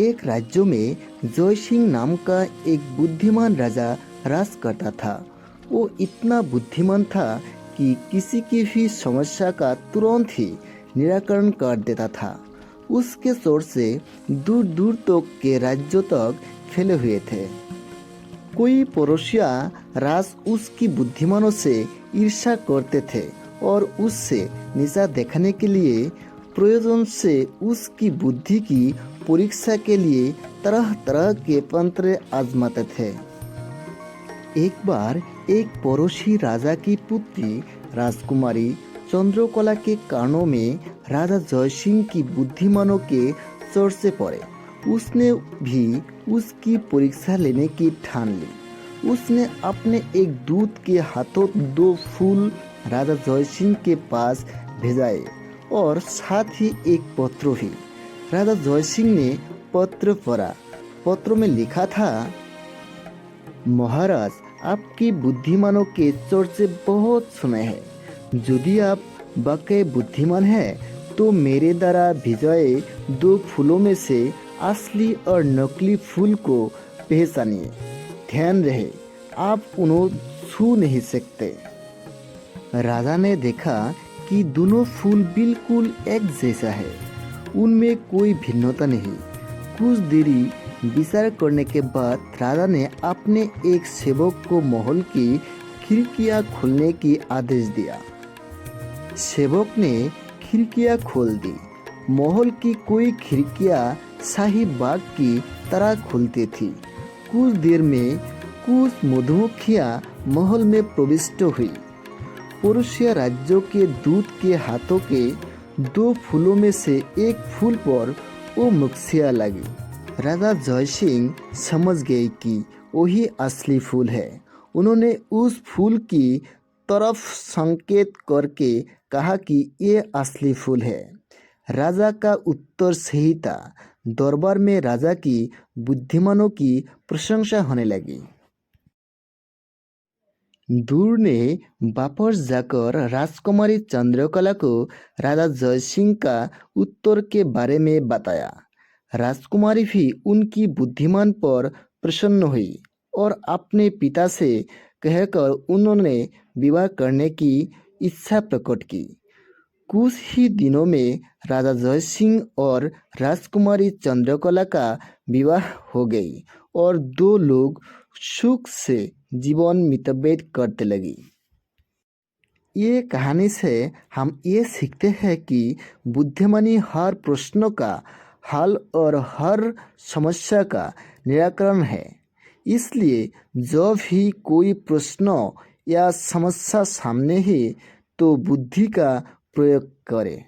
एक राज्य में जय सिंह नाम का एक बुद्धिमान राजा राज करता था। वो इतना बुद्धिमान था कि किसी की भी समस्या का तुरंत ही निराकरण कर देता था। उसके शोर से दूर दूर तक के राज्यों तक फैले हुए थे। कोई पड़ोसिया राज उसकी बुद्धिमानों से ईर्ष्या करते थे और उससे नीचा देखने के लिए प्रयोजन से उसकी बुद्धि की परीक्षा के लिए तरह तरह के तंत्र आजमाते थे। एक बार एक पड़ोसी राजा की पुत्री राजकुमारी चंद्रकला के कानों में राजा जयसिंह की बुद्धिमानों के चोट से पड़े। उसने भी उसकी परीक्षा लेने की ठान ली। उसने अपने एक दूत के हाथों 2 फूल राजा जयसिंह के पास भेजाए और साथ ही एक पत्र भी। राजा जयसिंह ने पत्र पढ़ा। पत्र में लिखा था, महाराज, आपकी बुद्धिमानों के चर्चे बहुत सुने हैं। यदि आप वाकई बुद्धिमान हैं तो मेरे द्वारा भिजाए 2 फूलों में से असली और नकली फूल को पहचानिए। ध्यान रहे, आप उन्हें छू नहीं सकते। राजा ने देखा कि दोनों फूल बिल्कुल एक जैसा है, उनमें कोई भिन्नता नहीं। कुछ देरी विचार करने के बाद राजा ने अपने एक सेवक को महल की खिड़कियां खोलने की आदेश दिया। सेवक ने खिड़कियां खोल दी। महल की कोई खिड़कियां शाही बाग की तरह खुलती थी। कुछ देर में कुछ मधुमक्खियां महल में प्रविष्ट हुई। पड़ोसी राज्यों के दूत के हाथों के 2 फूलों में से एक फूल पर वो मक्खियां लगी। राजा जयसिंह समझ गए कि वही असली फूल है। उन्होंने उस फूल की तरफ संकेत करके कहा कि ये असली फूल है। राजा का उत्तर सही था। दरबार में राजा की बुद्धिमानों की प्रशंसा होने लगी। दूर ने वापस जाकर राजकुमारी चंद्रकला को राजा जयसिंह का उत्तर के बारे में बताया। राजकुमारी भी उनकी बुद्धिमान पर प्रसन्न हुई और अपने पिता से कहकर उन्होंने विवाह करने की इच्छा प्रकट की। कुछ ही दिनों में राजा जयसिंह और राजकुमारी चंद्रकला का विवाह हो गई और 2 लोग सुख से जीवन व्यतीत करते लगी। ये कहानी से हम ये सीखते हैं कि बुद्धिमानी हर प्रश्न का हल और हर समस्या का निराकरण है। इसलिए जब भी कोई प्रश्न या समस्या सामने है तो बुद्धि का प्रयोग करें।